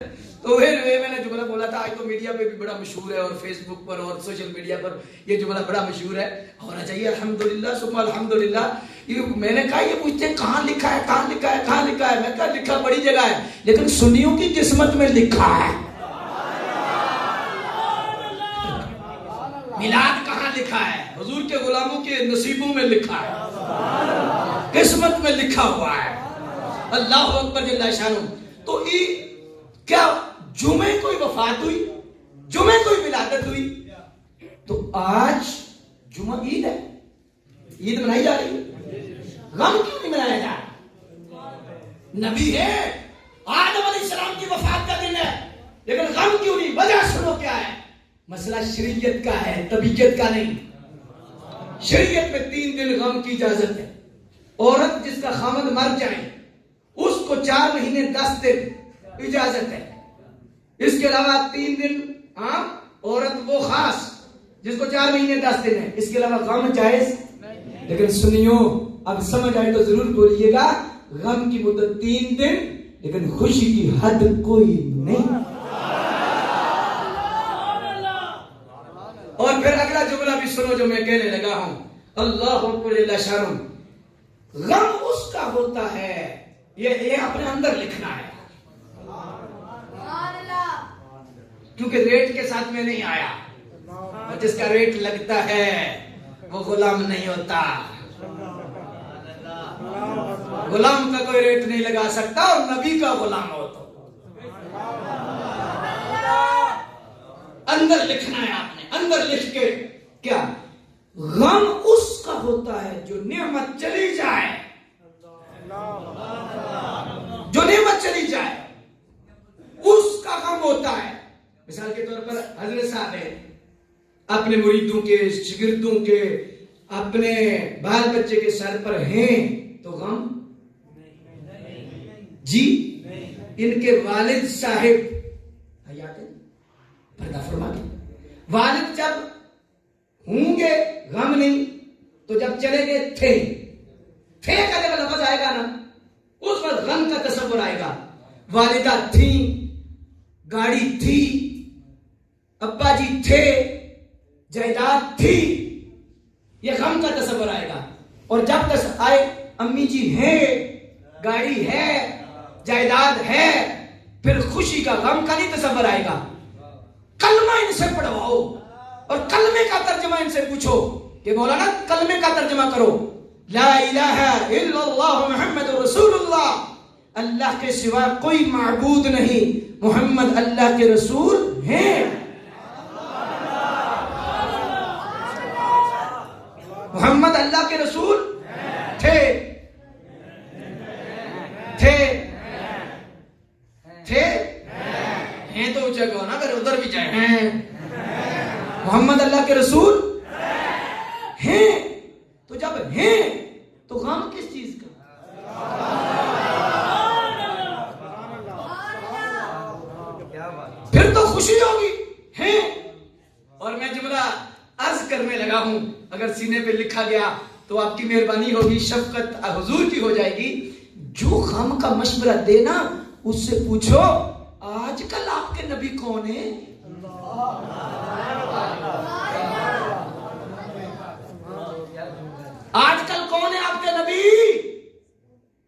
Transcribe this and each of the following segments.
تو میں نے جملہ بولا تھا، آج تو میڈیا پہ بھی بڑا مشہور ہے اور فیس بک پر اور سوشل میڈیا پر یہ جملہ بڑا مشہور ہے، ہونا چاہیے الحمدللہ ثم الحمدللہ۔ میں نے کہا یہ پوچھتے ہیں کہاں لکھا ہے، کہاں لکھا ہے، کہاں لکھا ہے؟ میں کہا لکھا بڑی جگہ ہے لیکن سنیوں کی قسمت میں لکھا ہے۔ میلاد کہاں لکھا ہے؟ حضور کے غلاموں کے نصیبوں میں لکھا ہے، قسمت میں لکھا ہوا ہے۔ اللہ اکبر جل شانہ۔ تو کیا جمعے کوئی وفات ہوئی، جمعے کوئی ولادت ہوئی؟ تو آج جمعہ عید ہے، عید منائی جا رہی ہے، غم کیوں نہیں منایا جا رہا؟ نبی ہے، آدم علیہ السلام کی وفات کا دن ہے لیکن غم کیوں نہیں؟ وجہ سنو کیا ہے؟ مسئلہ شریعت کا ہے، طبیعت کا نہیں۔ شریعت میں 3 دن غم کی اجازت ہے۔ عورت جس کا خامد مر جائے اس کو 4 مہینے 10 دن اجازت ہے۔ اس کے علاوہ 3 دن عام، عورت وہ خاص جس کو 4 مہینے 10 دن ہے، اس کے علاوہ غم جائز۔ لیکن سنیو، اب سمجھ آئے تو ضرور بولیے گا، غم کی مدت 3 دن لیکن خوشی کی حد کوئی نہیں۔ اور پھر اگلا جملہ بھی سنو جو میں کہنے لگا ہوں، اللہ اکبر جل شانہ۔ غم اس کا ہوتا ہے، یہ اپنے اندر لکھنا ہے، کیونکہ ریٹ کے ساتھ میں نہیں آیا، اور جس کا ریٹ لگتا ہے وہ غلام نہیں ہوتا۔ غلام کا کوئی ریٹ نہیں لگا سکتا اور نبی کا غلام ہو تو اندر لکھنا ہے آپ نے، اندر لکھ کے کیا؟ غم اس کا ہوتا ہے جو نعمت چلی جائے، جو نعمت چلی جائے اس کا غم ہوتا ہے۔ مثال کے طور پر حضرت صاحب ہیں، اپنے مریدوں کے، شاگردوں کے، اپنے بال بچے کے سر پر ہیں تو غم جی؟ ان کے والد صاحب حیات ہیں، پردہ فرما کے، والد جب ہوں گے غم نہیں، تو جب چلے گئے تھے کا جب لفظ آئے گا نا اس وقت غم کا تصور آئے گا۔ والدہ تھیں، گاڑی تھی، ابا جی تھے، جائیداد تھی، یہ غم کا تصور آئے گا۔ اور جب تک آئے امی جی ہیں، گاڑی ہے، جائیداد ہے، پھر خوشی کا، غم کا نہیں تصور آئے گا۔ کلمہ ان سے پڑھواؤ اور کلمے کا ترجمہ ان سے پوچھو کہ مولانا کلمے کا ترجمہ کرو، لا الہ الا اللہ محمد رسول اللہ، اللہ کے سوا کوئی معبود نہیں، محمد اللہ کے رسول ہیں۔ محمد اللہ کے رسول تھے، ہیں تو اونچا کہو نا، اگر ادھر بھی جائیں ہیں، محمد اللہ کے رسول ہیں۔ تو جب ہیں تو غم کس چیز کا؟ پھر تو خوشی ہوگی، ہیں۔ اور میں جملہ عرض کرنے لگا ہوں، اگر سینے پہ لکھا گیا تو آپ کی مہربانی ہوگی، شفقت حضور کی ہو جائے گی۔ جو غم کا مشورہ دینا اس سے پوچھو آج کل آپ کے نبی کون ہیں؟ آج کل کون ہے آپ کے نبی؟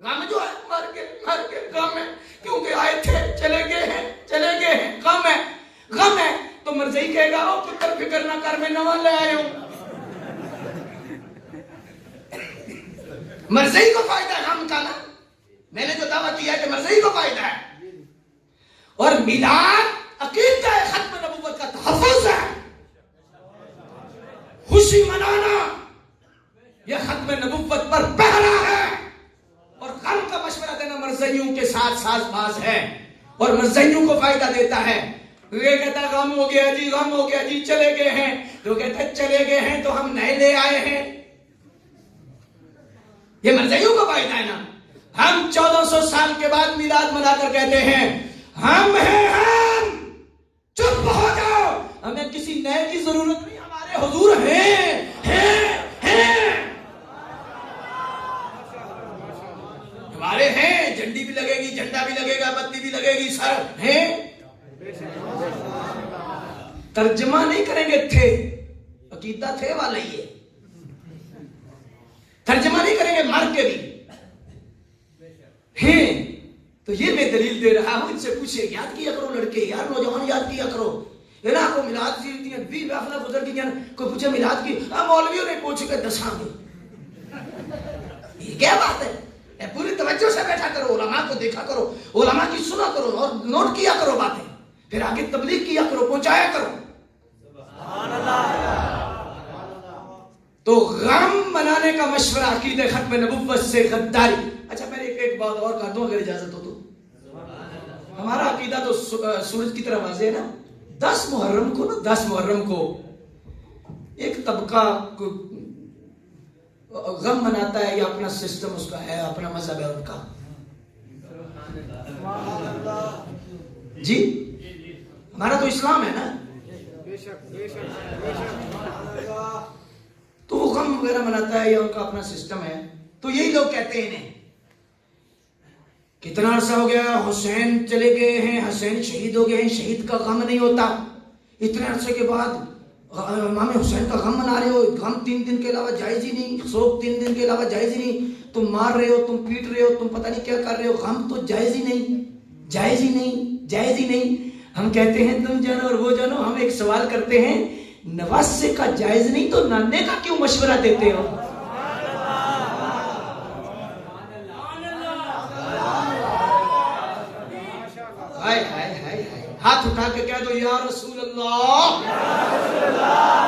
غم جو ہے مر کے غم ہے، کیونکہ آئے تھے چلے گئے ہیں، غم ہے تو مرضی کہے گا او پتر فکر نہ کر، میں نواں لے آئے ہوں۔ مرضی کو فائدہ ہے غم کا نا، میں نے جو دعویٰ کیا ہے کہ مرضی کو فائدہ ہے۔ اور میلاد عقیدہ ختم نبوت کا تحفظ ہے، خوشی منانا یہ ختم نبوت پر پہرا ہے، اور غم کا مشورہ دینا مرضیوں کے ساتھ ساز باز ہے اور مرضیوں کو فائدہ دیتا ہے۔ یہ کہتا ہے غم ہو گیا جی چلے گئے ہیں، تو کہتا ہے چلے گئے ہیں تو ہم نئے لے آئے ہیں، یہ مرضیوں کو فائدہ ہے نا۔ ہم 1400 سال کے بعد میلاد منا کر کہتے ہیں ہم ہیں، ہم چپ ہو جاؤ، ہمیں کسی نئے کی ضرورت نہیں، ہمارے حضور ہیں۔ ہمارے ہیں، جھنڈی بھی لگے گی، جھنڈا بھی لگے گا، بتی بھی لگے گی، سر ہیں۔ ترجمہ نہیں کریں گے تھے، عقیدہ تھے والا ہی ہے، ترجمہ نہیں کریں گے مر کے بھی ہیں. تو یہ میں دلیل دے رہا ہوں، ان سے پوچھے یاد کیا کرو لڑکے، یار نوجوان یاد کیا کرو، ہے نا. کو میلاد کی 20 محفلیں گزر گئی، کوئی پوچھے میلاد کی، مولویوں نے پوچھ کے دساں گے. یہ کیا بات ہے؟ پوری توجہ سے بیٹھا کرو، علماء کو دیکھا کرو، علماء کی سنا کرو اور نوٹ کیا کرو باتیں، پھر آگے تبلیغ کیا کرو، پہنچایا کرو. تو غم منانے کا مشورہ عقیدہ ختم نبوت سے غداری. اچھا میں ایک بات اور کہہ دوں اگر اجازت ہو تو. ہمارا عقیدہ تو سورج کی طرح واضح ہے نا. 10 محرم کو ایک طبقہ غم مناتا ہے، یا اپنا سسٹم اس کا ہے، اپنا مذہب ہے ان کا. جی ہمارا تو اسلام ہے نا. تو وہ غم وغیرہ مناتا ہے یا ان کا اپنا سسٹم ہے. تو یہی لوگ کہتے ہیں انہیں کتنا عرصہ ہو گیا حسین چلے گئے ہیں، حسین شہید ہو گئے ہیں، شہید کا غم نہیں ہوتا. اتنے عرصے کے بعد امام حسین کا غم منا رہے ہو. غم 3 دن کے علاوہ جائز ہی نہیں، سوگ 3 دن کے علاوہ جائز ہی نہیں. تم مار رہے ہو، تم پیٹ رہے ہو، تم پتہ نہیں کیا کر رہے ہو، غم تو جائز ہی نہیں، جائز ہی نہیں، جائز ہی نہیں. ہم کہتے ہیں تم جانو اور وہ جانو. ہم ایک سوال کرتے ہیں، نواسے کا جائز نہیں تو نانے کا کیوں مشورہ دیتے ہو؟ ہاتھ اٹھا کے کہہ دو یا رسول اللہ.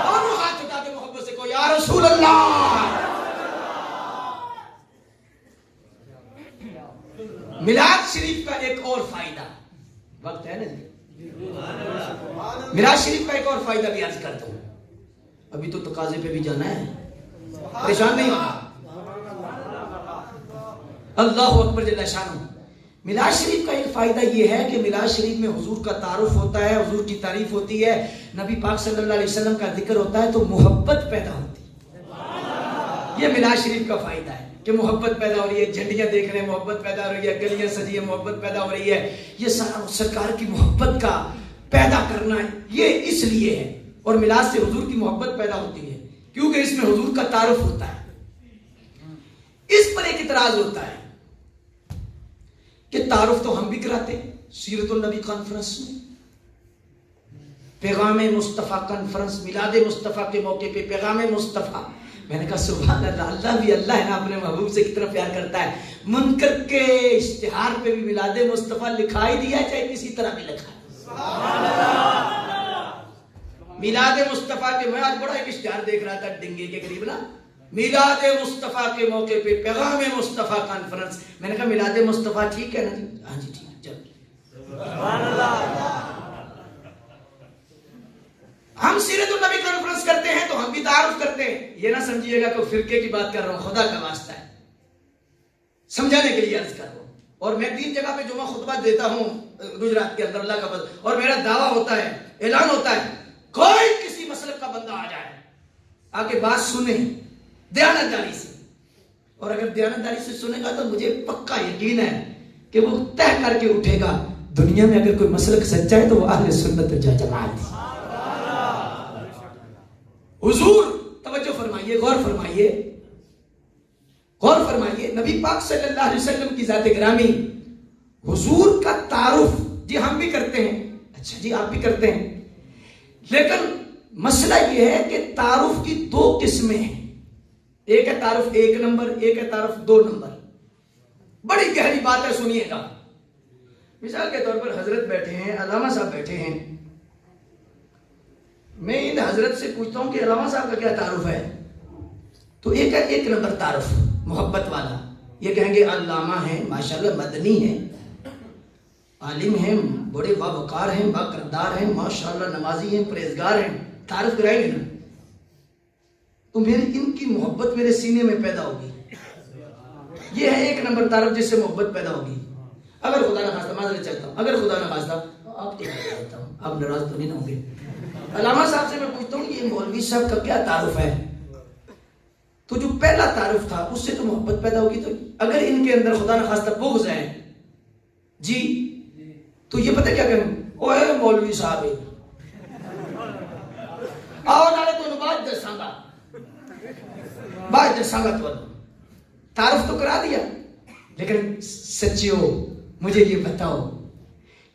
دونوں ہاتھ اٹھا کے محبت سے کہو یا رسول اللہ. میلاد شریف کا ایک اور فائدہ، وقت ہے نا جی، میلاد شریف کا ایک اور فائدہ بھی عرض کرتا ہوں. ابھی تو تقاضے پہ بھی جانا ہے، پریشان نہیں ہونا. اللہ اکبر جل شانہ. میلاد شریف کا ایک فائدہ یہ ہے کہ میلاد شریف میں حضور کا تعارف ہوتا ہے، حضور کی تعریف ہوتی ہے، نبی پاک صلی اللہ علیہ وسلم کا ذکر ہوتا ہے، تو محبت پیدا ہوتی ہے. یہ میلاد شریف کا فائدہ ہے کہ محبت پیدا ہو رہی ہے. جھنڈیاں دیکھ رہے ہیں، محبت پیدا ہو رہی ہے. گلیاں سجی ہیں، محبت پیدا ہو رہی ہے. یہ سارا سرکار کی محبت کا پیدا کرنا ہے، یہ اس لیے ہے. اور میلاد سے حضور کی محبت پیدا ہوتی ہے کیونکہ اس میں حضور کا تعارف ہوتا ہے. اس پر ایک اعتراض ہوتا ہے کہ تعارف تو ہم بھی کراتے ہیں سیرت النبی کانفرنس میں، پیغام مصطفیٰ کانفرنس، میلاد مصطفیٰ کے موقع پہ پیغام مصطفیٰ. میں نے کہا سبحان اللہ، اللہ بھی اللہ ہے نا، اپنے محبوب سے کتنا پیار کرتا ہے. منکر کے اشتہار پہ بھی میلاد مصطفیٰ لکھا ہی دیا، چاہے کسی طرح بھی لکھا ہے. میلاد مصطفیٰ کے، میں آج بڑا ایک اشتہار دیکھ رہا تھا ڈنگے کے قریب نا، میلاد مصطفیٰ کے موقع پہ پیغام مصطفیٰ کانفرنس. میں نے کہا میلاد مصطفیٰ ٹھیک ہے نا جی؟ ہاں جی ٹھیک ہے. چلو ہم سیرت النبی کانفرنس کرتے ہیں تو ہم بھی تعارف کرتے ہیں. یہ نہ سمجھیے گا کہ فرقے کی بات کر رہا ہوں، خدا کا واسطہ ہے، سمجھانے کے لیے عرض کر رہا ہوں. اور میں 3 جگہ پہ جمعہ خطبہ دیتا ہوں گجرات کے اندر، اللہ کا فضل. اور میرا دعویٰ ہوتا ہے، اعلان ہوتا ہے، کوئی کسی مسلک کا بندہ آ جائے، آ کے بات سنے دیانتداری سے، اور اگر دیانتداری سے سنے گا تو مجھے پکا یقین ہے کہ وہ طے کر کے اٹھے گا دنیا میں اگر کوئی مسلک سچا ہے تو وہ اہل سنت جماعت. حضور توجہ فرمائیے، غور فرمائیے، غور فرمائیے. نبی پاک صلی اللہ علیہ وسلم کی ذات گرامی، حضور کا تعارف جی ہم بھی کرتے ہیں. اچھا جی آپ بھی کرتے ہیں، لیکن مسئلہ یہ ہے کہ تعارف کی 2 قسمیں ہیں. ایک ہے تعارف 1 نمبر، ایک ہے تعارف 2 نمبر. بڑی گہری بات ہے، سنیے گا. مثال کے طور پر حضرت بیٹھے ہیں، علامہ صاحب بیٹھے ہیں. میں ان حضرت سے پوچھتا ہوں کہ علامہ صاحب کا کیا تعارف ہے، تو ایک ہے 1 نمبر تعارف محبت والا. یہ کہیں گے علامہ ہیں، ماشاءاللہ مدنی ہیں، عالم ہیں، بڑے باوقار ہیں، با کردار ہیں، ماشاءاللہ نمازی ہیں، پرہیزگار ہیں. تعارف کرائیں گے نا، تو میری ان کی محبت میرے سینے میں پیدا ہوگی. یہ ہے 1 نمبر تعارف جس سے محبت پیدا ہوگی. اگر خدا نہ خواستہ معذرت چلتا ہوں، اگر خدا نہ خواستہ آپ کے چلتا ہوں، آپ ناراض تو نہیں ہوں گے. علامہ صاحب سے میں پوچھتا ہوں یہ مولوی صاحب کا کیا تعارف ہے، تو جو پہلا تعارف تھا اس سے تو محبت پیدا ہوگی. تو اگر ان کے اندر خدا نہ خواستہ بغض ہے جی، تو یہ پتہ کیا کہیں، اوہ مولوی صاحب ہے. آؤ نالے تو بعد دساں گا تو تعارف تو کرا دیا، لیکن سچیو مجھے یہ بتاؤ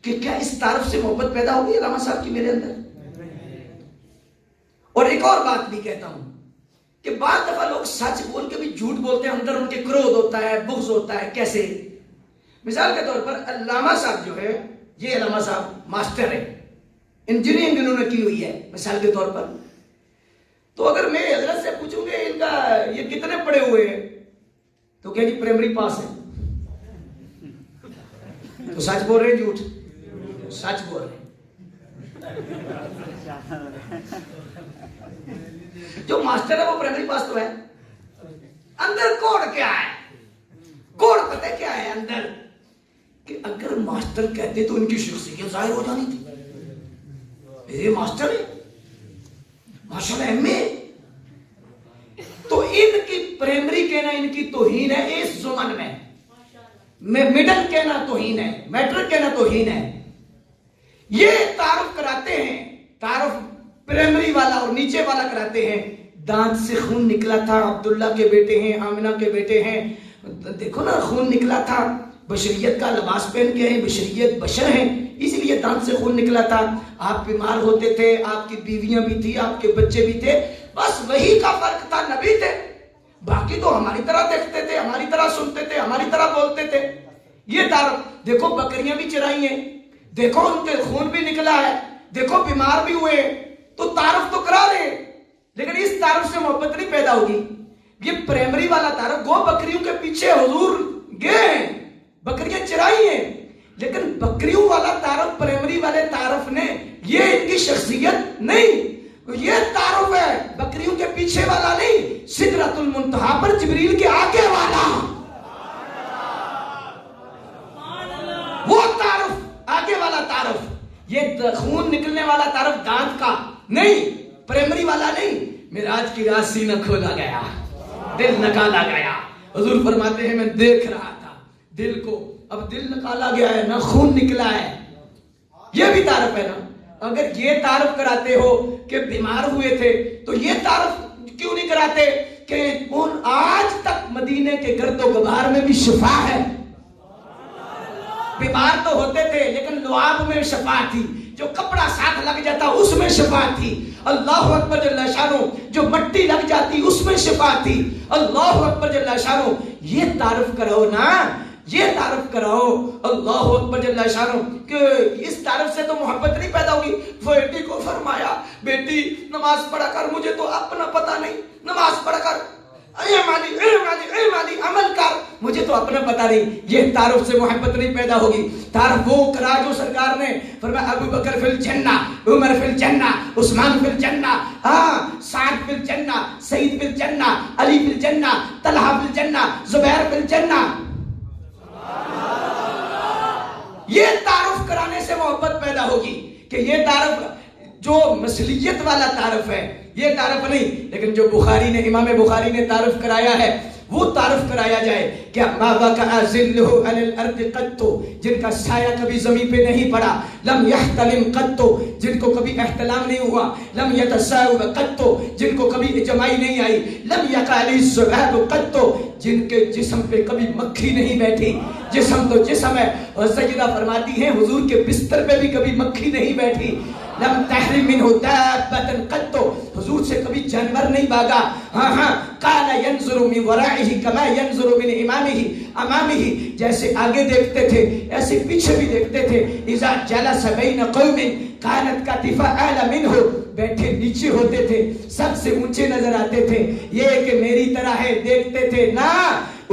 کہ کیا اس تعارف سے محبت پیدا ہوگی علامہ صاحب کی میرے اندر؟ اور ایک اور بات بھی کہتا ہوں کہ بعض دفعہ لوگ سچ بول کے بھی جھوٹ بولتے ہیں، اندر ان کے کرودھ ہوتا ہے، بغض ہوتا ہے. کیسے؟ مثال کے طور پر علامہ صاحب جو ہے، یہ علامہ صاحب ماسٹر ہے، انجینئرنگ انہوں نے کی ہوئی ہے مثال کے طور پر. تو اگر میں حضرت سے پوچھوں گے ان کا یہ کتنے پڑھے ہوئے ہیں، تو کیا جی پرائمری پاس ہے. تو سچ بول رہے ہیں جھوٹ؟ سچ بول رہے ہیں. جو ماسٹر ہے وہ پرائمری پاس تو ہے، اندر کوڑ کیا ہے؟ کوڑ پتہ کیا ہے اندر؟ کہ اگر ماسٹر کہتے تو ان کی شخصیت ظاہر ہو جانی تھی. یہ ماسٹر ہے ماشاءاللہ ایم اے، تو ان کی پرائمری کہنا ان کی توہین ہے اس زمن میں مڈل کہنا توہین ہے، میٹرک کہنا توہین ہے. یہ تعارف کراتے ہیں، تعارف پرائمری والا اور نیچے والا کراتے ہیں. دانت سے خون نکلا تھا، عبداللہ کے بیٹے ہیں، آمنہ کے بیٹے ہیں، دیکھو نا خون نکلا تھا، بشریت کا لباس پہن کے ہیں، بشریت بشر ہیں، اسی لیے دانت سے خون نکلا تھا. آپ بیمار ہوتے تھے، آپ کی بیویاں بھی تھی، آپ کے بچے بھی تھے، بس وہی کا فرق تھا، نبی تھے. باقی تو ہماری طرح دیکھتے تھے، ہماری طرح سنتے تھے، ہماری طرح بولتے تھے. یہ تعارف. دیکھو بکریاں بھی چرائی ہیں، دیکھو ان کے خون بھی نکلا ہے، دیکھو بیمار بھی ہوئے، تو تعارف تو کرا رہے ہیں، لیکن اس تعارف سے محبت نہیں پیدا ہوگی. یہ پرائمری والا تعارف، گو بکریوں کے پیچھے حضور گئے ہیں، بکریاں چرائی ہیں، لیکن بکریوں والا تعارف پرائمری والے تعارف نے یہ ان کی شخصیت نہیں. یہ تعارف ہے بکریوں کے پیچھے والا نہیں، سدرۃ المنتہا پر جبریل کے آگے والا وہ تعارف، آگے والا تعارف. یہ خون نکلنے والا تعارف دانت کا نہیں، پرائمری والا نہیں. معراج کی رات سینہ کھولا گیا، دل نکالا گیا. حضور فرماتے ہیں میں دیکھ رہا تھا دل کو، اب دل نکالا گیا ہے نا، خون نکلا ہے. یہ بھی تعارف ہے نا. اگر یہ تعارف کراتے ہو کہ بیمار ہوئے تھے، تو یہ تعارف کیوں نہیں کراتے کہ آج تک مدینے کے گرد و غبار میں بھی شفا ہے. بیمار تو ہوتے تھے لیکن لعاب میں شفا تھی، جو کپڑا ساتھ لگ جاتا اس میں شفا تھی. اللہ اکبر جل شانہ. جو مٹی لگ جاتی اس میں شفا تھی. اللہ اکبر جل شانہ. یہ تعارف کراؤ نا، یہ تعارف کراؤ. اللہ اکبر جل شانہ. کہ اس تعارف سے تو محبت نہیں پیدا ہوگی. بیٹی کو فرمایا بیٹی نماز پڑھا کر، مجھے تو اپنا پتہ نہیں، نماز پڑھا کر، اے مالی عمل کر، مجھے تو اپنا پتہ نہیں. یہ تعارف سے محبت نہیں پیدا ہوگی. تعارف وہ کرا جو سرکار نے فرمایا ابو بکر فی الجنہ، عمر فی الجنہ، عثمان فی الجنہ، سعد فی الجنہ، سعید فی الجنہ، علی فی الجنہ، طلحہ فی الجنہ، زبیر فی الجنہ. یہ تعارف کرانے سے محبت پیدا ہوگی. کہ یہ تعارف جو مثلیت والا تعارف ہے، یہ تعارف نہیں. لیکن جو بخاری نے، امام بخاری نے تعارف کرایا ہے، وہ تعارف کرایا جائے کہ ما وقع ظلہ علی الارض قط، جن کا سایہ کبھی زمین پہ نہیں پڑا. لم یحتلم قط، جن کو کبھی احتلام نہیں ہوا. لم یتساؤ قط، جن کو کبھی اجمائی نہیں آئی. لم یقع علی الذباب قط، جن کے جسم پہ کبھی مکھی نہیں بیٹھی. جسم تو جسم ہے. اور سیدہ فرماتی ہیں حضور کے بستر پہ بھی کبھی مکھی نہیں بیٹھی. لم تحرم منہ دابۃ قط، حضور سے کبھی جانور نہیں بھاگا. کان ينظر من ورائه كما ينظر من امامه، جیسے آگے دیکھتے تھے ایسے پیچھے بھی دیکھتے تھے. اذا جلس بین قوم كانت كتفه اعلى منه، بیٹھے نیچے ہوتے تھے، سب سے اونچے نظر آتے تھے. یہ کہ میری طرح ہے دیکھتے تھے نا.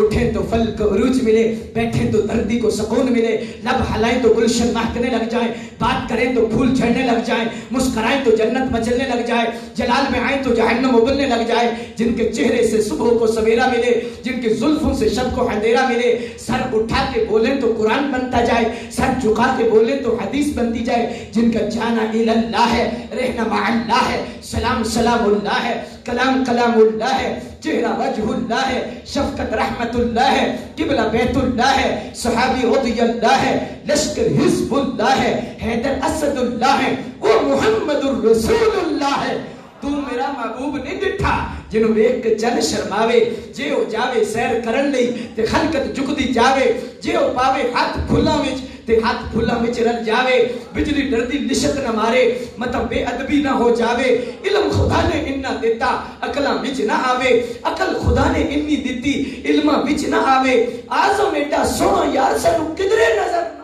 اٹھیں تو پھل کو عروج ملے، بیٹھیں تو دردی کو سکون ملے، لب ہلائیں تو گلشن مہکنے لگ جائیں، بات کریں تو پھول جھڑنے لگ جائیں، مسکرائیں تو جنت مچلنے لگ جائے، جلال میں آئیں تو جہنم ابلنے لگ جائے. جن کے چہرے سے صبح کو سویرا ملے، جن کے زلفوں سے شب کو اندھیرا ملے. سر اٹھا کے بولیں تو قرآن بنتا جائے، سر جھکا کے بولیں تو حدیث بنتی جائے. جن کا جانا اللہ ہے، رہنا مع اللہ ہے، سلام سلام اللہ ہے، کلام کلام اللہ ہے، چہرہ وجہ اللہ ہے، شفقت رحمت اللہ ہے، قبلہ بیت اللہ ہے، صحابی رضی اللہ ہے، لشکر حزب اللہ ہے، حیدر اسد اللہ ہے، وہ محمد الرسول اللہ ہے. تو میرا محبوب نہیں ڈٹھا جنوں ویکھ کے چن شرماوے جے او جاوے سیر کرن لئی تے خلقت جھکدی جاوے جے او پاوے ہاتھ پھلاں وچ تے ہاتھ پھلاں وچ رل جاوے بجلی ڈردی لشت نہ مارے مطلب بے ادبی نہ ہو جاوے علم خدا نے انہاں دیتا عقلاں وچ نہ آوے عقل خدا نے انی دتی علماں وچ نہ آوے اعظم ایڈا سونا یار سانو کدرے نظر نہ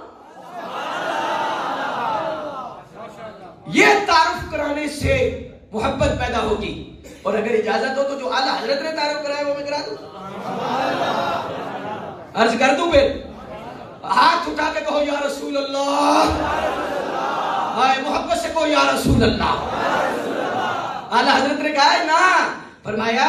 یہ تعارف کرانے سے محبت پیدا ہوگی. اور اگر اجازت ہو تو جو اعلیٰ حضرت نے تعارف کرایا وہ میں کرا دوں عرض کر دوں پھر ہاتھ اٹھا کے کہو یا رسول اللہ ہائے محبت سے کہو یا رسول اللہ. اعلیٰ حضرت نے کہا ہے نا فرمایا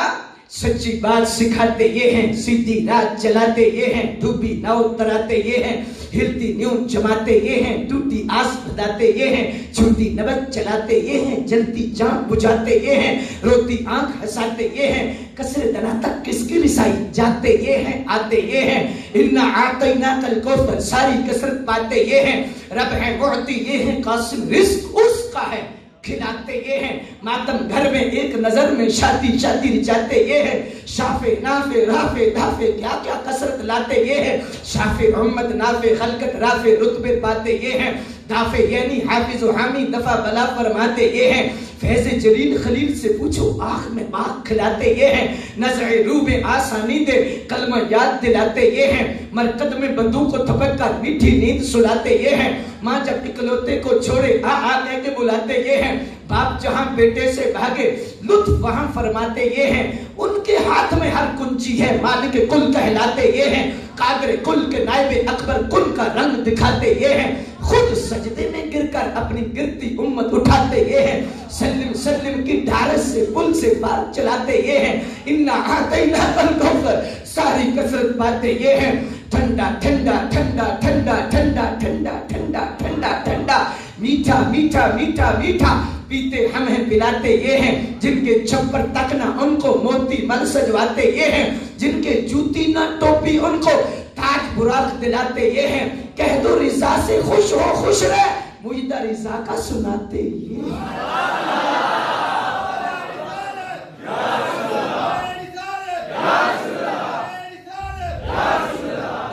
سچی بات سکھاتے یہ ہیں سیدھی رات چلاتے یہ ہیں ڈوبی ناؤ تراتے یہ ہیں ہلتی نیوں جماتے یہ ہیں ٹوٹی آس بھداتے یہ ہیں چھوٹی نبت چلاتے یہ ہیں جلتی جان بجھاتے یہ ہیں روتی آنکھ ہساتے یہ ہیں کسر دنا تک کس کی رسائی جاتے یہ ہیں آتے یہ ہیں انا آتینا کل کوثر ساری کسرت پاتے یہ ہیں رب ہے معطی یہ ہیں قاسم رزق اس کا ہے کھلاتے یہ ہیں ماتم گھر میں ایک نظر میں شادی شادی رچاتے یہ ہیں شافے نافے رافے دھافے کیا کیا کسرت لاتے یہ ہیں شافے امت نافے خلقت رافے رتبے پاتے یہ ہیں دافے یعنی حافظ و حامی دفع بلا فرماتے یہ ہیں فیض جلیل خلیل سے پوچھو آنکھ میں باغ کھلاتے یہ ہیں نزع روح میں آسانی دے کلمہ یاد دلاتے یہ ہیں مرکد میں بندوں کو تھپک کر میٹھی نیند سلاتے یہ ہیں ماں جب اکلوتے کو چھوڑے آ لے کے بلاتے یہ ہیں باپ جہاں بیٹے سے بھاگے لطف وہاں فرماتے یہ ہیں ان کے ہاتھ میں ہر کنچی ہے مالک کل کہلاتے یہ ہیں قادر کل کے نائب اکبر کل کا رنگ دکھاتے یہ ہیں خود سجدے میں گر کر اپنی گرتی امت اٹھاتے یہ ہیں سلم سلم کی ڈھارس سے پل سے پار چلاتے یہ ہیں انا آتینا کل کوثر ساری کسرت پاتے یہ ہیں ٹھنڈا ٹھنڈا ٹھنڈا ٹھنڈا ٹھنڈا ٹھنڈا ٹھنڈا ٹھنڈا ٹھنڈا میٹھا میٹھا میٹھا میٹھا پیتے ہم ہیں پلاتے یہ ہیں جن کے چھپر تک نہ ان کو موتی مل سجواتے یہ ہیں جن کے جوتی نہ ٹوپی ان کو تاج براق دلاتے یہ ہیں کہہ دو رضا سے خوش ہو خوش رہ مجدہ رضا کا سناتے یہ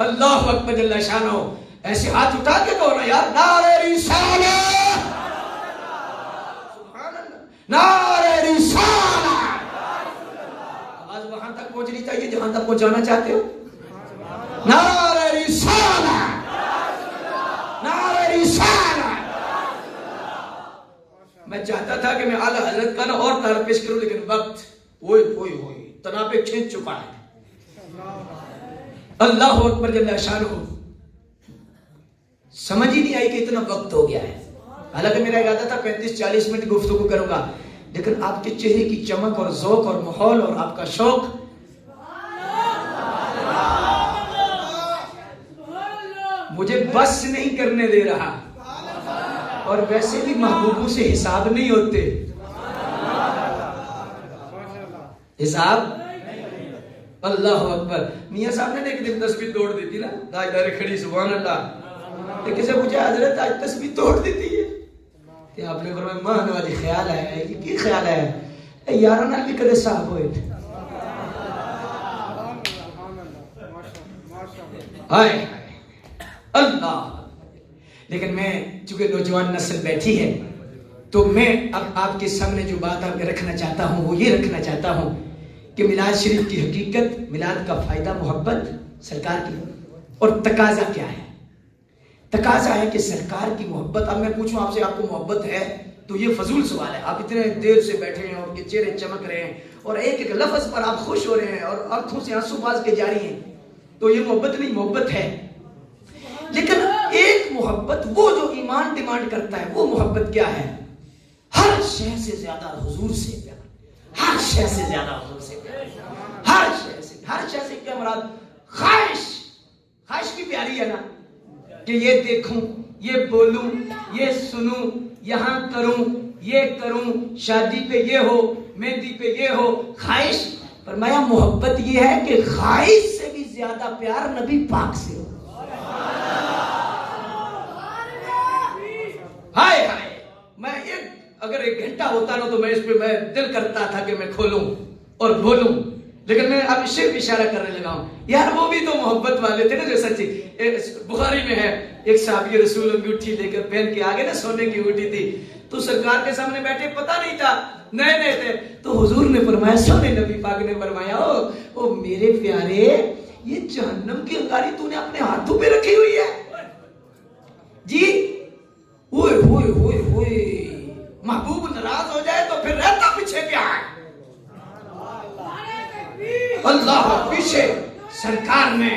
اللہ اکبر جل شانہ ایسے ہاتھ اٹھا کے کہو نا یار نعرہ رسالہ نعرہ رسالہ آواز وہاں تک پہنچنی چاہیے جہاں تک پہنچانا چاہتے ہو نعرہ رسالہ نعرہ رسالہ. میں چاہتا تھا کہ میں اعلیٰ حضرت کا نا اور تعارف پیش کروں لیکن وقت ہوئے تنابے کھینچ چکا ہے. اللہ اکبر جل شانہ سمجھ ہی نہیں آئی کہ اتنا وقت ہو گیا ہے. حالانکہ میرا ارادہ تھا 35-40 منٹ گفتگو کروں گا لیکن آپ کے چہرے کی چمک اور ذوق اور ماحول اور آپ کا شوق مجھے بس نہیں کرنے دے رہا اور ویسے بھی محبوبوں سے حساب نہیں ہوتے حساب. اللہ اکبر. میاں صاحب نے ایک دن تسبیح توڑ دی تھی نا دائیں دائیں کھڑی سبحان اللہ تو کسی پوچھا حضرت آج تسبیح توڑ دیتی ہے کہ آپ نے فرمایا مان والی خیال ہے یہ کی خیال ہے یاروں نال بھی کدے صاحب ہوئے ہائے اللہ. لیکن میں چونکہ نوجوان نسل بیٹھی ہے تو میں اب آپ کے سامنے جو بات آپ کے رکھنا چاہتا ہوں وہ یہ رکھنا چاہتا ہوں کہ میلاد شریف کی حقیقت میلاد کا فائدہ محبت سرکار کی اور تقاضا کیا ہے. تقاضا ہے کہ سرکار کی محبت. اب میں پوچھوں آپ سے آپ کو محبت ہے تو یہ فضول سوال ہے. آپ اتنے دیر سے بیٹھے ہیں اور آپ کے چہرے چمک رہے ہیں اور ایک ایک لفظ پر آپ خوش ہو رہے ہیں اور آنکھوں سے آنسو باز کے جاری ہیں تو یہ محبت نہیں محبت ہے. لیکن ایک محبت وہ جو ایمان ڈیمانڈ کرتا ہے وہ محبت کیا ہے؟ ہر شے سے زیادہ حضور سے پیار. ہر شے سے زیادہ حضور سے پیار. ہر شے سے کیا مراد؟ خواہش بھی پیاری ہے نا کہ یہ دیکھوں یہ بولوں یہ سنوں یہاں کروں یہ کروں شادی پہ یہ ہو مہندی پہ یہ ہو. خواہش فرمایا محبت یہ ہے کہ خواہش سے بھی زیادہ پیار نبی پاک سے ہو. ہائے ہائے. میں ایک اگر 1 گھنٹہ ہوتا نا تو میں اس پہ میں دل کرتا تھا کہ میں کھولوں اور بولوں، لیکن میں اب صرف اشارہ کرنے لگا ہوں. یار وہ بھی تو محبت والے تھے نا، جو سچی. بخاری میں ہے ایک صحابی رسول انگوٹھی لے کر پہن کے آگے نا سونے کی انگوٹھی تھی، تو سرکار کے سامنے بیٹھے، پتہ نہیں تھا، نئے نئے تھے، تو حضور نے فرمایا، سونے نبی پاک نے فرمایا، او میرے پیارے، یہ جہنم کی انگاری تو نے اپنے ہاتھوں پہ رکھی ہوئی ہے جی. ہوئے ہوئے ہوئے ہوئے، محبوب ناراض ہو جائے تو پھر رہتا پیچھے کیا ہے. اللہ پیچھے. سرکار نے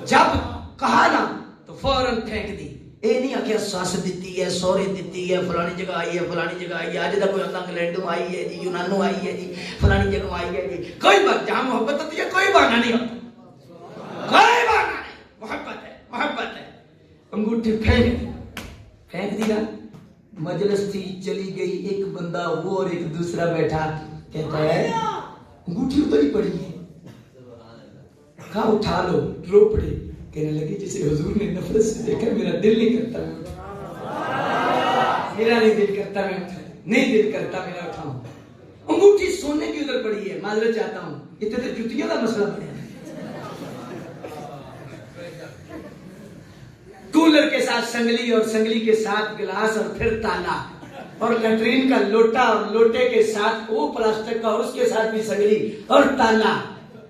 جب کہا نا تو فوراً پھینک دی. اے نہیں آکھیا ساس دیتی ہے، سورے دیتی ہے، فلانی جگہ آئی ہے، فلانی جگہ آئی ہے، آج تک کوئی انگلینڈوں آئی ہے جی، یونانوں آئی ہے جی، فلانی جگہ آئی ہے جی. کوئی بات، جہاں محبت ہوتی ہے کوئی بہانہ نہیں ہوتا، کوئی بہانہ نہیں. محبت ہے، محبت ہے. انگوٹھی پھینک دیا. مجلس تھی، چلی گئی. ایک بندہ وہ اور ایک دوسرا بیٹھا، کہتا ہے انگوٹھی اتری پڑی ہے. کہا اٹھا لو. رو پڑے. کہنے لگے جسے حضور نے نفرت سے دیکھا، میرا دل نہیں کرتا میں اٹھاؤں، میرا نہیں دل کرتا میں اٹھاؤں، نہیں دل کرتا میرا اٹھاؤں. انگوٹھی سونے کی ادھر پڑی ہے. معذرت چاہتا ہوں، اتنے تو جوتیوں کا مسئلہ پڑا ہے. کولر کے ساتھ سنگلی اور سنگلی کے ساتھ گلاس اور پھر تالا اور لیٹرین کا لوٹا اور لوٹے کے ساتھ وہ پلاسٹک کا اور اس کے ساتھ بھی سنگلی اور تالا.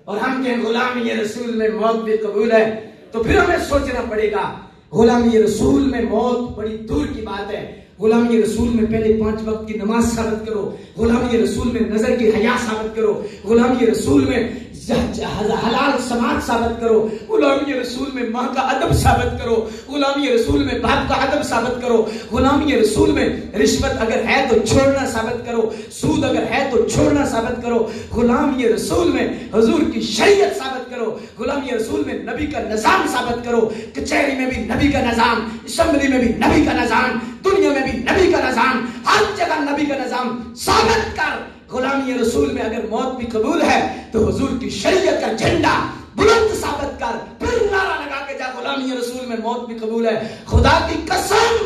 اور ہم کہیں غلامی رسول میں موت بھی قبول ہے، تو پھر ہمیں سوچنا پڑے گا غلامی رسول میں موت بڑی دور کی بات ہے. غلامی رسول میں پہلے 5 وقت کی نماز ثابت کرو، غلامی رسول میں نظر کی حیا ثابت کرو، غلامی رسول میں حلال سماعت ثابت کرو، غلامی رسول میں ماں کا ادب ثابت کرو، غلامی رسول میں باپ کا ادب ثابت کرو، غلامی رسول میں رشوت اگر ہے تو چھوڑنا ثابت کرو، سود اگر ہے تو چھوڑنا ثابت کرو، غلامی رسول میں حضور کی شریعت ثابت کرو، غلامی رسول میں نبی کا نظام ثابت کرو. کچہری میں بھی نبی کا نظام، اسمبلی میں بھی نبی کا نظام، دنیا میں بھی نبی کا نظام، ہر جگہ نبی کا نظام ثابت کر. غلامی رسول میں اگر موت بھی قبول ہے تو حضور کی شریعت کا جھنڈا بلند ثابت کر، پھر نعرہ لگا کے جا غلامی رسول میں موت بھی قبول ہے. خدا کی قسم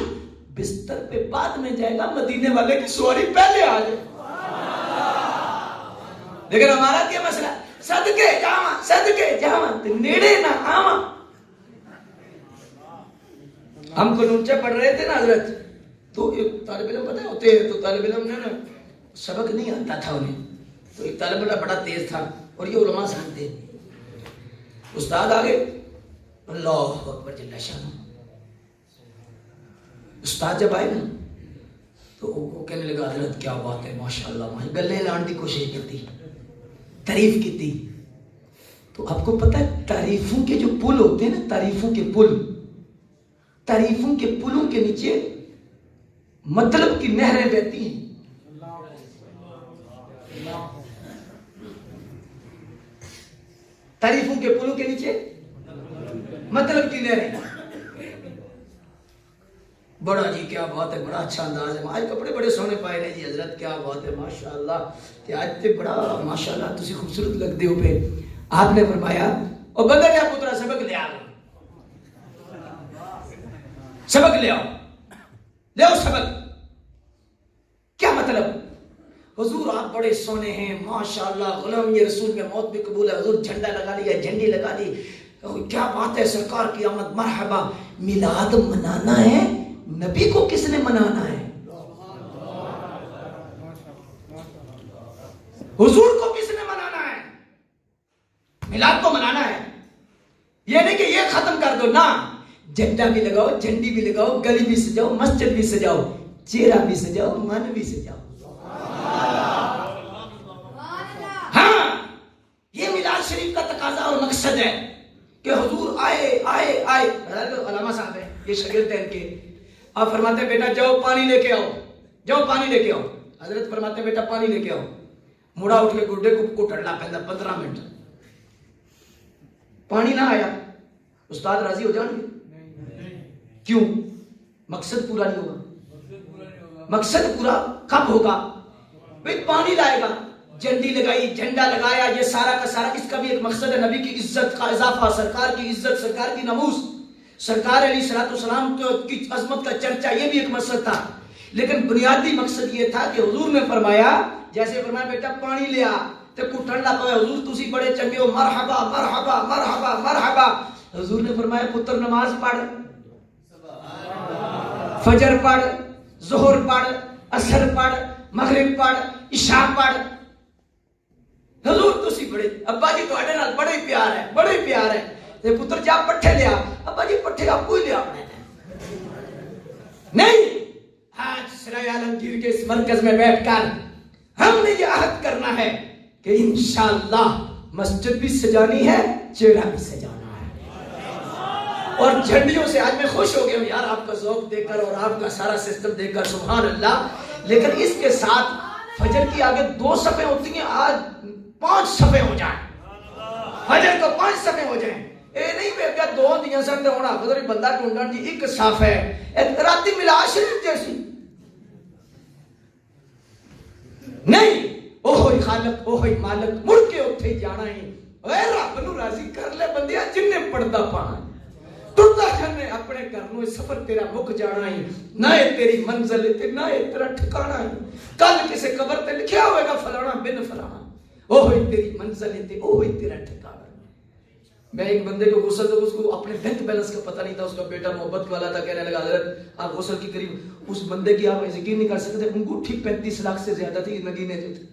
بستر پہ بعد میں جائے گا، مدینے والے کی سواری پہلے آ جائے. لیکن ہمارا کیا مسئلہ، صدقے جاواں تے نیڑے نہ آواں. ہم کو نونچے پڑھ رہے تھے نا حضرت، تو ایک طالب علم پتہ ہوتے ہیں، تو طالب علم نے نا سبق نہیں آتا تھا انہیں، تو ایک طالب علم بڑا تیز تھا اور یہ علماء سنتے. استاد آگے، اللہ اکبر جل شانہ. استاد جب آئے نا تو وہ کہنے لگا حضرت کیا بات ہے، ماشاءاللہ. گلے لان کی کوشش کی، تعریف کی تھی. تو آپ کو پتہ ہے تعریفوں کے جو پل ہوتے ہیں نا، تعریفوں کے پل، تعریفوں کے پلوں کے نیچے مطلب کی نہریں بہتی ہیں. تعریفوں کے پلوں کے نیچے مطلب کی نہریں. بڑا جی کیا بات ہے، بڑا اچھا انداز ہے. آج کپڑے بڑے سونے پائے نے جی حضرت، کیا بات ہے ماشاءاللہ، کہ آج تے بڑا ماشاءاللہ تسی خوبصورت لگتے ہو پہ. آپ نے فرمایا او بندہ کیا پترا سبق لے آ، سبق لے آؤ، لے آؤ سبق. کیا مطلب؟ حضور آپ بڑے سونے ہیں ماشاءاللہ، غلامی رسول میں موت بھی قبول ہے، حضور جھنڈا لگا لیا، جھنڈی لگا لی، کیا بات ہے، سرکار کی آمد مرحبا. میلاد منانا ہے، نبی کو کس نے منانا ہے؟ حضور کو کس نے منانا ہے؟ میلاد کو منانا ہے. یہ نہیں کہ یہ ختم کر دو، نہ، جھنڈا بھی لگاؤ، جھنڈی بھی لگاؤ، گلی بھی سجاؤ، مسجد بھی سجاؤ، چہرہ بھی سجاؤ، من بھی سجاؤ. ہاں یہ میلاد شریف کا تقاضا اور مقصد ہے کہ حضور آئے آئے آئے. علامہ صاحب ہیں، یہ شاگرد ہیں ان کے. آپ فرماتے ہیں بیٹا جاؤ پانی لے کے آؤ، جاؤ پانی لے کے آؤ. حضرت فرماتے ہیں بیٹا پانی لے کے آؤ. مڑا اٹھ کے گڈے کو ٹھڑنا پہنتا 15 منٹ. پانی نہ آیا، استاد راضی ہو جان گے؟ کیوں؟ مقصد پورا نہیں ہوگا. مقصد پورا کب ہوگا؟ بھئی پانی لائے گا، جھنڈی لگائی، جھنڈا لگایا، یہ سارا کا سارا اس کا بھی ایک مقصد ہے، نبی کی عزت کا اضافہ، سرکار کی عزت، سرکار کی نموز، سرکار علیہ الصلوۃ والسلام کی عظمت کا چرچا، یہ بھی ایک مقصد تھا. لیکن بنیادی مقصد یہ تھا کہ حضور نے فرمایا، جیسے فرمایا بیٹا پانی لیا تے کٹن لگ پیا، حضور تسی بڑے چنگے ہو، مرحبا مرحبا مرحبا مرحبا۔ حضور نے فرمایا پتر نماز پڑھ، فجر پڑھ، ظہر پڑھ، عصر پڑھ، مغرب پڑھ، عشاء پڑھ۔ حضور تسی بڑے، ابا جی تواڈے نال بڑے پیار ہے، بڑے پیار ہے۔ تے پتر جا پٹھے لیا، ابا جی پٹھے آپ کو ہی لیا نہیں۔ آج سرائے عالمگیر کے اس مرکز میں بیٹھ کر ہم نے یہ عہد کرنا ہے کہ انشاءاللہ مسجد بھی سجانی ہے، چہرہ بھی سجانا ہے، اور جھنڈیوں سے آج میں خوش ہو گیا ہوں یار آپ کا ذوق دیکھ کر اور آپ کا سارا سسٹم دیکھ کر، سبحان اللہ۔ لیکن اس کے ساتھ فجر کی آگے 2 صفیں ہوتی ہیں، آج 5 صفیں ہو جائیں، فجر کو 5 صفیں ہو جائیں۔ اے نہیں پہ کیا 2 دیاں سن تے ہن حافظ بندہ ٹونڈن جی 1 صف ہے، ایک راتی ملا شریف جیسی نہیں۔ اوہی خالق اوہی مالک، مڑ کے اتھے ہی جانا ہے۔ اے رب نو راضی کر لے بندیا جن نے پڑھدا پانا، تردا کھنے اپنے گھر نو سفر تیرا مک جانا ہے، نہ اے تیری منزل تے نہ اے تیرا ٹھکانا ہے۔ کل کسے قبر تے لکھیا ہوئے گا فلانا بن فلانا، اوہی تیری منزل تے اوہی تیرا ٹھکانا۔ میں ایک بندے کو غسل، تو اس کو اپنے بینک بیلنس کا پتہ نہیں تھا، اس کا بیٹا محبت والا تھا، کہنے لگا حضرت آپ غسل کی قریب، اس بندے کی آپ یقین نہیں کر سکتے انگوٹھی 35 لاکھ سے زیادہ تھی نگینے جو تھے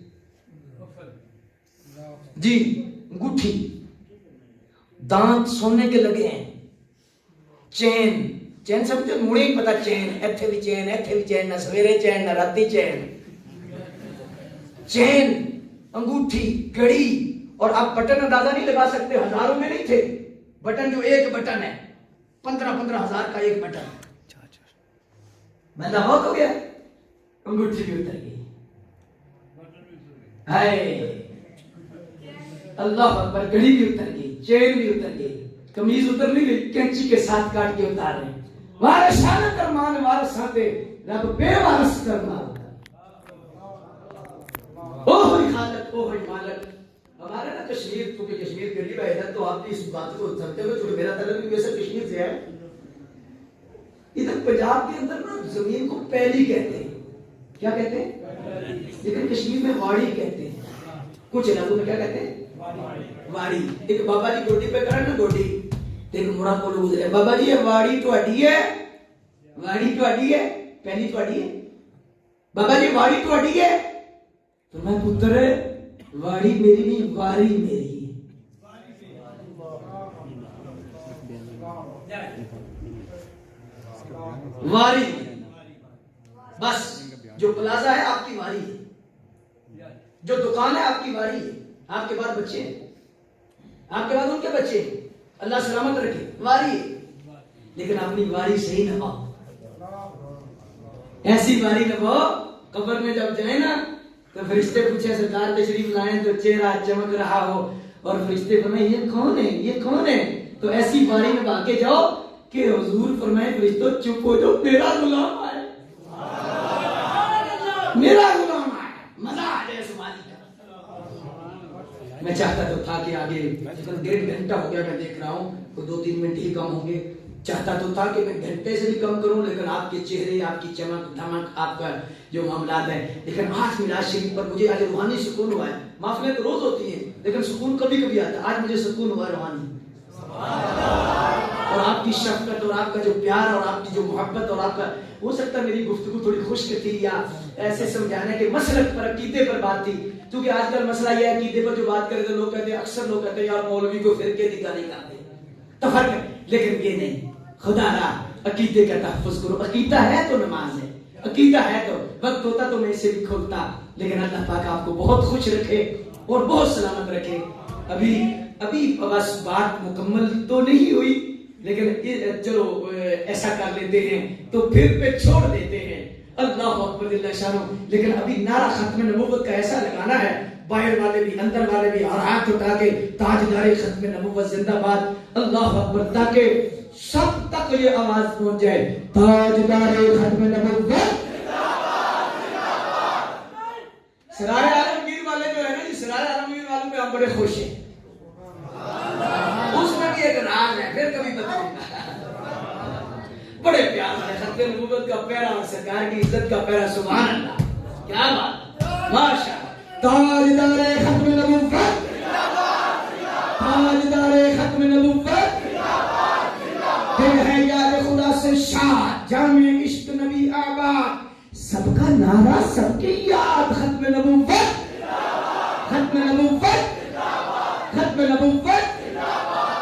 جی، انگوٹھی، دانت سونے کے لگے ہیں، چین سمجھتے مڑے ہی پتا، چین ایتھے بھی چین، ایتھے بھی چین، نہ سویرے چین نہ راتی چین، انگوٹھی، گھڑی، اور آپ بٹن اندازہ نہیں لگا سکتے، ہزاروں میں نہیں تھے بٹن، جو ایک بٹن ہے 15 ہزار کا ایک بٹن۔ میں دعوت ہو گیا، انگوٹھی بھی اتر گئی، ہائے اللہ اکبر، گھڑی بھی اتر گئی، چین بھی اتر گئی، قمیض اتر نہیں گئی، کینچی کے ساتھ کاٹ کے اتار رہے ہیں۔ وارثانہ کرمان وارث آتے، رب بے وارث کرنا، اوہی خالق اوہی مالک۔ ہمارے نا کشمیر، کیونکہ کشمیر قریب ہے ادھر، تو آپ کی اس بات کو سمجھتے ہوئے چونکہ میرا تعلق بھی ویسے کشمیر سے ہے، ادھر پنجاب کے اندر نا زمین کو پیلی کہتے ہیں، کیا کہتے ہیں؟ لیکن کشمیر میں واڑی کہتے ہیں، کچھ علاقوں میں کیا کہتے ہیں؟ واڑی۔ ایک بابا جی گوڈی پہ کرن نا گوڈی، ایک مرا کو لوگ گزرے، بابا جی یہ واڑی تہاڈی ہے، واڑی تہاڈی ہے، پہلی تہاڈی ہے، بابا جی واڑی تہاڈی ہے، تو میں پتر واڑی میری نہیں، واری میری ہے۔ واری بس، جو پلازا ہے آپ کی واری ہے، جو دکان ہے آپ کی واری ہے، آپ کے بعد بچے ہیں، آپ کے بعد ان کے بچے ہیں، اللہ سلامت رکھے، واری ہے۔ لیکن اپنی واری صحیح نبھاؤ، ایسی واری نبھاؤ قبر میں جب جائیں نا تو فرشتے پوچھے سرکار تشریف لائیں تو چہرہ چمک رہا ہو، اور فرشتے فرمائے یہ کون ہے، یہ کون ہے، تو ایسی واری نبھا کے جاؤ کہ حضور فرمائے فرشتوں چپ ہو جاؤ، میرا غلام آئے، میرا غلام آئے، مزہ آ جائے سمالی کا۔ میں چاہتا تو تھا کہ آگے 1.5 گھنٹہ ہو گیا میں دیکھ رہا ہوں، تو 2-3 منٹ ہی کم ہوں گے، چاہتا تو تھا کہ میں گھنٹے سے بھی کم کروں، لیکن آپ کے چہرے، آپ کی چمک دھمک، آپ کا جو معاملات ہیں، لیکن آج میلاد شریف پر مجھے آج روحانی سکون ہوا ہے۔ محفلیں تو روز ہوتی ہیں لیکن سکون کبھی کبھی آتا ہے، آج مجھے سکون ہوا روحانی، اور آپ کی شفقت اور آپ کا جو پیار اور آپ کی جو محبت اور آپ کا، ہو سکتا ہے میری گفتگو تھوڑی خشک تھی یا ایسے سمجھانے کے مسلک پر، عقیدے پر بات تھی، کیونکہ آج کل مسئلہ یہ ہے عقیدے پر جو بات کرتے لوگ کہتے ہیں، اکثر لوگ کہتے ہیں یار مولوی کو فرقے کی گالی کرتے تو فرق ہے، لیکن یہ نہیں، خدا را عقیدے کا تحفظ کرو، عقیدہ ہے تو نماز ہے، عقیدہ ہے تو وقت ہوتا تو میں اسے بھی کھولتا، لیکن اللہ پاک آپ کو بہت خوش رکھے اور بہت سلامت رکھے۔ ابھی بس بات مکمل تو نہیں ہوئی، لیکن چلو ایسا کر لیتے ہیں تو پھر پہ چھوڑ دیتے ہیں، اللہ اکبر جل شانہ۔ لیکن ابھی نعرہ ختم نبوت کا ایسا لگانا ہے، باہر والے بھی اندر والے بھی، اور ہاتھ اٹھا کے تاجدار ختم نبوت زندہ باد، اللہ اکبر، تاکہ سب تک یہ آواز پہنچ جائے، تاجدار ختم نبوت۔ سرائے عالمگیر والے جو ہے نا، سرائے عالمگیر والوں پہ ہم بڑے خوش ہیں، اس میں بھی ایک راز ہے، پھر کبھی بتاؤں گا، بڑے پیار والے خط نبوت کا پیرا اور سرکار کی عزت کا پیرا. سبحان اللہ, کیا بات, ماشاء اللہ. تاجدار ختم نبوت, تاجدار ختم نبوت, دل ہے یاد خدا سے شاد, جامع عشق نبی آباد, سب کا نعرہ سب کی یاد. ختم نبوت, ختم نبوت, ختم نبوت.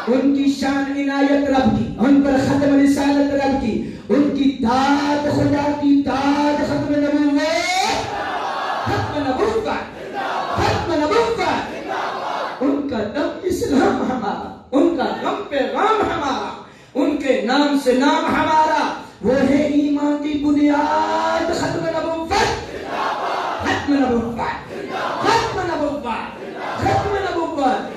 ان کی شان عنایت رب کی, ان پر ختم رسالت رب کی, ان کی داد خدا کی داد. ختم نبوت, ختم نبوت, ختم نبوت. ان کا دم اسلام ہمارا, ان کا دم پیغام ہمارا, ان کے نام سے نام ہمارا, وہ ہے ایمان کی بنیاد. ختم نبوت, ختم نبوت, ختم نبوت, ختم نبوت.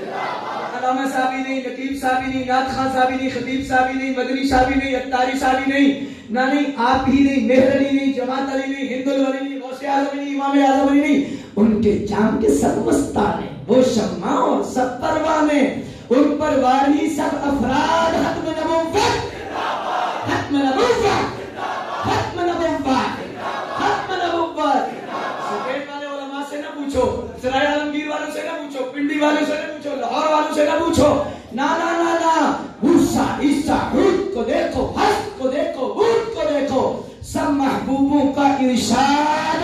علامہ صاحب ہی نہیں, نقیب صاحب ہی نہیں, نعت خان صاحب ہی نہیں, خطیب صاحب ہی نہیں, مدنی صاحب ہی نہیں, اتاری صاحب ہی نہیں, نہ نہیں آپ ہی نہیں, مہر علی نہیں, جماعت علی نہیں, ہند الولی نہیں, غوث اعظم نہیں, امام اعظم علی نہیں. ان کے جام کے سب مستانے, وہ شمع اور سب پروانے, ان پر واری سب افراد. ختم نبوت, ختم نبوت, ختم نبوت, ختم نبوت. سکیٹ والے علماء سے نہ پوچھو, سرائے عالمگیر والوں سے نہ پوچھو, پنڈی والوں سے نہ پوچھو, لاہور والوں سے نہ پوچھو. نا نا نا نا, موسیٰ, عیسیٰ, ہود کو دیکھو, حسن کو دیکھو, بود کو دیکھو, سب محبوبوں کا ارشاد.